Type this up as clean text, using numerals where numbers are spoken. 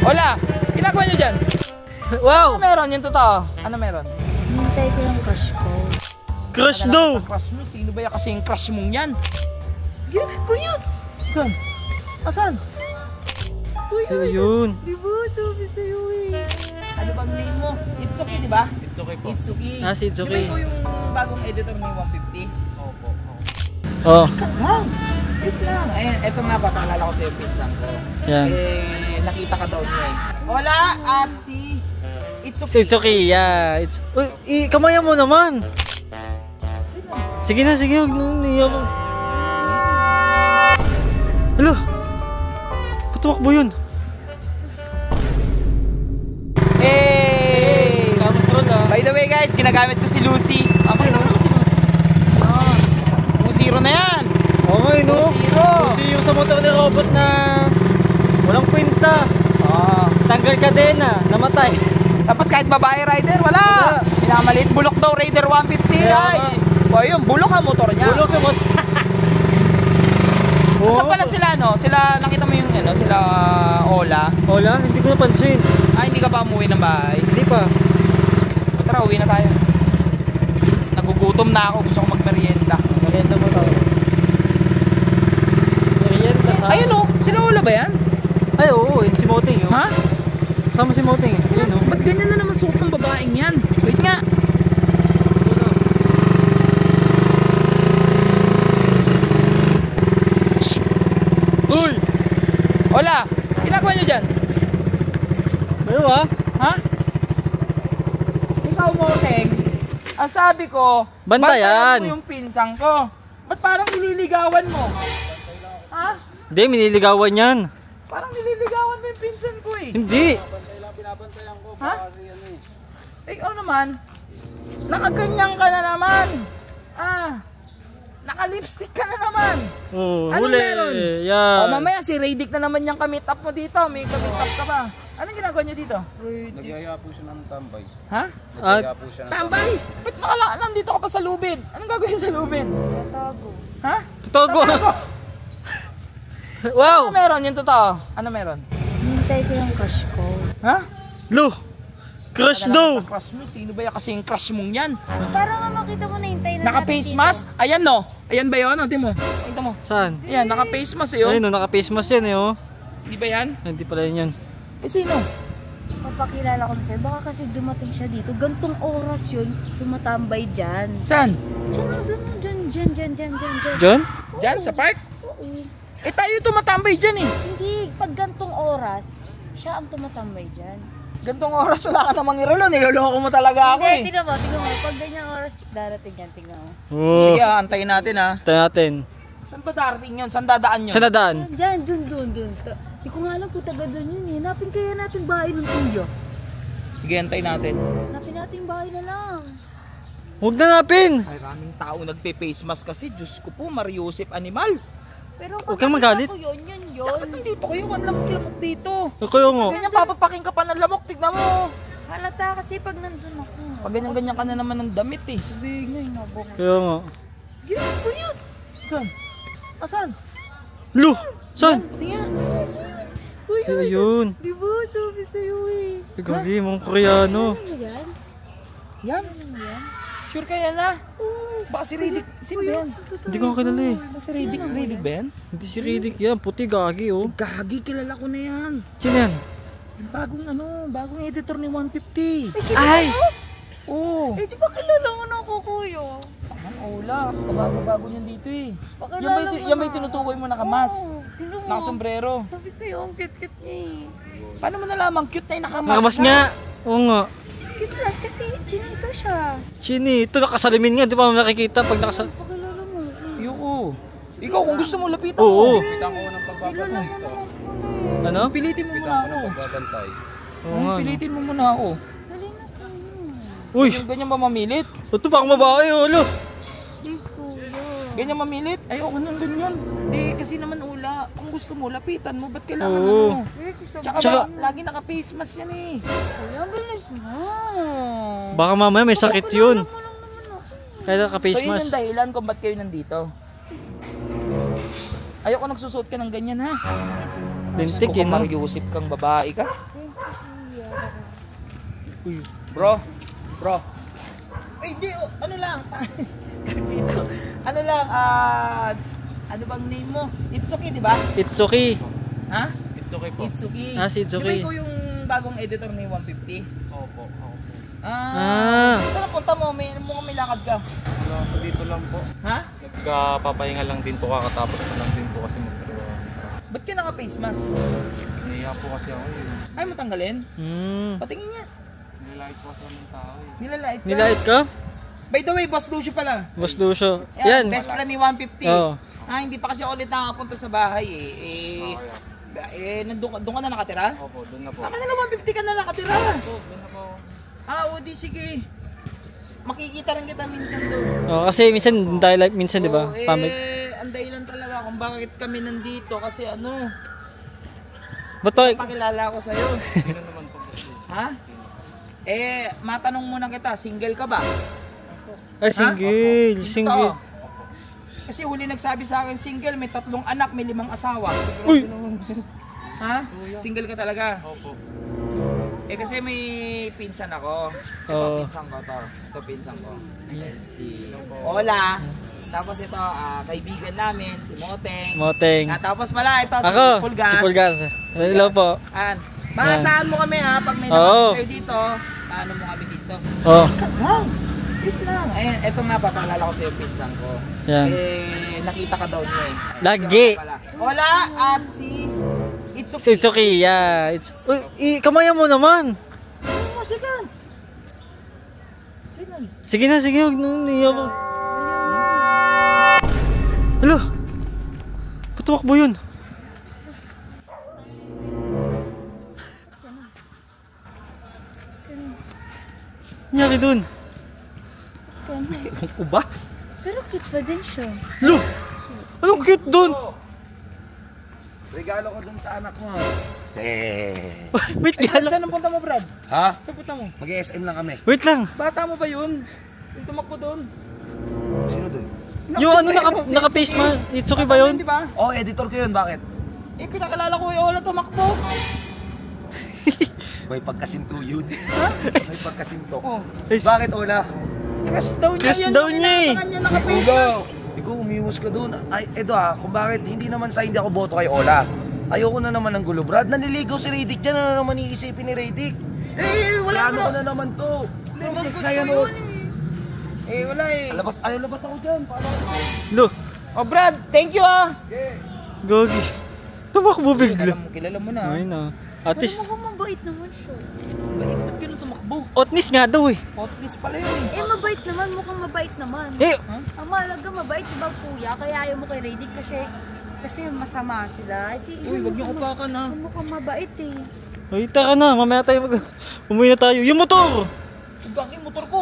Hola! Ginagawa nyo dyan? Wow! Ano meron? Yung totoo? Ano meron? Hintay ko yung crush ko. Crush daw! Crush mo? Sino ba yung kasing crush mong yan? Yan! Kuya! Saan? Asan? Kuya! Ayun! Diba? Sabi sa'yo eh. Ano bang name mo? Itsuki, di ba? Itsuki po. Itsuki. Si Itsuki. Di ba ikaw yung bagong editor ni 150? Opo. Oh. Lang! Wait lang. Ayun, eto nga, papakilala ko sa'yo, pinsan ko. Yan. Nakita ka daw niya eh. Hola! At si Itsuki. Si Itsuki, yeah. Uy, kamayan mo naman! Sige na, sige. Huwag na niya mo. Alo! Patumakbo yun. Hey! Kamus troll ah. By the way guys, ginagamit ko si Lucy. Pakita mo si Lucy. Zero na yan. Okay, no? Zero. Kasi yung sa motor ni robot na walang kwenta. Tanggal kadena, namatay. Tapos kahit babae rider, wala. Pinamaliit, bulok daw Raider 150. Ay. O yun, bulok ang motor niya. Bulok yung boss. Saan pala sila, no? Sila, nakita mo yung, ano, sila Ola. Ola, hindi ko napansin. Ay, hindi ka pa umuwi ng bahay. Hindi pa. Tara, uwi na tayo. Nagugutom na ako, gusto ko magmerienda. Merienda mo tayo. Merienda tayo. Ayun o, sila Ola ba yan? Ay, oo, yun si Moting yun. Ha? Kasama si Moting eh. Ayun o. Ba't ganyan na naman suot ng babaeng yan? Wait nga. Uy! Hola! Ginagawa nyo dyan? Ano ba? Ha? Ikaw, Moteng, ang sabi ko, Bantayan mo yung pinsang ko. Ba't parang nililigawan mo? Ha? Hindi, miniligawan yan. Parang nililigawan mo yung pinsan ko eh. Hindi. Binabantayan ko Ha? kasi ano eh. Ikaw naman, nakaganyan ka na naman. Naka-lipstick ka na naman. Oh, Anong huli. meron? Yan. Mamaya si Radic na naman yung kamit up mo dito. May kamit up ka ba? Anong ginagawa niyo dito? Nagyaya po siya ng tambay. Ha? Nagyaya po siya ng Tambay! Ba't nandito ka pa sa lubid? Anong gagawin sa lubid? Tatago. Ha? Totoo. Wow! Ano meron? Yung totoo? Ano meron? Hintay ko yung crush ko. Ha? Lo! Crush daw! Crush mo? Sino ba yung kasing crush mong yan? Para nga makita mo na hintay na Naka-face mask? Ayan no? Ayan ba yun? Tingnan mo. Tingnan mo. Saan? Ayan, naka-face mask yun. Ayun, no, naka-face mask yan eh, oh. Di ba yan? Hindi pala yun yan. Eh sino? Papakilala ko na sa'yo. Baka kasi dumating siya dito. Gantong oras yun, tumatambay dyan. Saan? Dyan. John? Diyan? Sa park? Oo. Eh tayo tumatambay dyan eh. Hindi, pag gantong oras, siya ang tumatambay dyan. Gantong oras wala ka namang irolo. Niloloko mo talaga ako eh. Hindi, tingnan mo. Pag ganyang oras, darating yan, tingnan mo. Oh. Sige, antayin natin ha. Tayo natin. Saan ba darating yun? Saan dadaan yun? Saan nadaan? Dyan, dun. Di ko nga alam kung taga dun yun eh. Hanapin kaya natin bahay ng tuyo. Sige, antayin natin. Hanapin natin bahay na lang. Huwag na napin! Ay, raming tao nagpe-face mask kasi. Diyos ko po, Mariusip Animal. Pero Huwag kang magalit. yun. Bakit nandito kayo? Ang lamok-lamok dito. Kayo nga. Ganyan papapaking ka pa ng lamok. Tignan mo. Halata kasi pag nandun ako. Pag ganyan-ganyan ka na naman ng damit eh. Sabihin nyo, inabok. Kayo nga. Yan, ito yan. Saan? Asan? Lo! Saan? Tingnan. Ay, ayun. Di ba? Sabi sa'yo eh. Ay, gabi, mga Koreano. Ano yan? Yan? Ano yan? Sure ka yan ha? Baka si Riddick. Sino ba yan? Hindi ko kilala eh. Baka si Riddick. Riddick ba yan? Hindi si Riddick yan. Puti, gagi oh. Gagi, kilala ko na yan. Sino yan? Yung bagong editor ni 150. Ay! Oo. Eh, di ba kilala mo na ako, kuya? Ang Ola, kabago-bago niyan dito eh. Pakilala mo Yan ba na. yung tinutukoy mo nakamas? Oo, tingnan mo. Nakasombrero. Sabi sa'yo, ang cute-cute niya eh. Paano mo nalaman cute na yung nakamas? Nakamas nga. Oo nga. Cute lang kasi chinito siya. Chini, ito nakasalimin nga. Di ba nakikita pag nakasal... Pakilala mo. Ayoko. Ikaw kung gusto mo, lapitan Oo. mo. Pitan ko ng pagbabantay ito. Ano? Pilitin mo muna Pitan ko ako. ng pagbabantay. Oo nga. Pilitin mo muna ako. Dali na sa'yo. Uy! Ganyan ba mamilit? Ito pang babae oh. Lo! Please, kuya. Ganyan mamilit? Ayoko nang ganyan. Hindi, kasi naman Ula, kung gusto mo, lapitan mo. Ba't kailangan Oo. ano? Eh, gusto mo. Tsaka lagi naka-face mask yan eh. Kuya, bilis mo. Baka mamaya may sakit yun. Pakilala mo lang naman ako. Kaya So naka-face yun mask. yung dahilan kung ba't kayo nandito. Ayoko nagsusuot ka ng ganyan ha. Lintik Kung yun, no? Mariusip kang babae ka. Thanks, kuya. Uy. Bro. Ay, di, ano lang. Dito. Ano lang, ano bang name mo? Itsuki, di ba? Itsuki. Ha? It's okay po. Itsuki. Ah, si Itsuki. Di ba ikaw yung bagong editor ni 150? Opo, ako po. Saan punta mo? May lakad ka. Wala po dito lang po. Ha? Nagpapahinga lang din po kakatapos ko lang din po kasi magtrabaho sa... Ba't ka naka-face mask? Nahiya po kasi ako eh. Ay, matanggalin? Hmm. Patingin niya. Nilalait po sa ng tao eh. Nilalait ka. Nilait ka? By the way, Boss Lucio pala. Boss Lucio. Yan, Yan. best friend ni 150. Oo. Hindi pa kasi ako ulit nakapunta sa bahay doon ka na nakatira? Opo, doon na po. Baka na 150 ka na nakatira. Doon na po. O di sige. Makikita rin kita minsan doon. Oh, kasi minsan tayo like minsan, di ba? Pamig. Ang dahilan talaga kung bakit kami nandito kasi Ba't pa? pakilala ko sa'yo. Sino naman po po? Ha? Matanong muna kita, single ka ba? Ah, single. Ito. Single. Kasi huli nagsabi sa akin single, may 3 anak, may 5 asawa. Uy! Ha? Single ka talaga? Opo. Kasi may pinsan ako. Ito, Oo. pinsan ko to. Ito, pinsan ko. Ayan, si Ola. Tapos ito, kaibigan namin, si Moteng. Moteng. Tapos pala, ito, si Ako, Pulgas. si Pulgas. Hello po. Maasahan mo kami ha, pag may Oo. nakapit sa'yo dito, paano mo kami dito? Oh, Lang! Wait lang. Ayun, ito nga, papaalala ko sa'yo, pinsan ko. yan. Nakita ka daw niya eh. Lagi. Ola at si Itsuki. Si Itsuki, yeah. Uy, kamayan mo naman. More seconds. Sige na, sige. Huwag na, niya mo. Alo. Ba't tumakbo yun? Nangyari dun? Ewan ko ba? Pero cute pa din siya. Lo! Anong cute dun? Regalo ko dun sa anak mo. Wait, gala. Saan ang punta mo, Brad? Ha? Saan punta mo? Mag-SM lang kami. Wait lang. Bata mo ba yun? Yung tumakbo doon? Sino dun? Yung ano, naka-face man. Itsuki ba yun? Di ba? Oh, editor ko yun. Bakit? Pinakilala ko yung Ola tumakbo. May pagkasinto yun. May pagkasinto. Oh. Bakit, Ola? Crush daw niya. Crush Yan daw yung niya eh. kanya naka-face mask. Ikaw, umiwas ka doon. Ay, eto kung bakit hindi naman sa hindi ako boto kay Ola. Ayoko na naman ng gulo, Brad. Naniligaw si Radic dyan. Ano naman iisipin ni Radic? Wala Plano ko na naman to. Naman gusto Kaya yun wala eh. Labas ako dyan. Lo, Oh, Brad, thank you ah. gogi. Tumakbo bigla. Kilala mo na. Ay na. At least, Pero mukhang mabait naman siya. Ba't ganun tumakbo? otnis nga daw eh. Hotness pala yun eh. Mabait naman. Mukhang mabait naman. Eh, Ang mahalaga mabait, diba kuya? Kaya ayaw mo kay Radic kasi masama sila. Uy, wag niyo kapakan ha. Mukhang mabait eh. ay, tara na. Mamaya tayo umuwi na tayo. Yung motor! Huwag ang motor ko.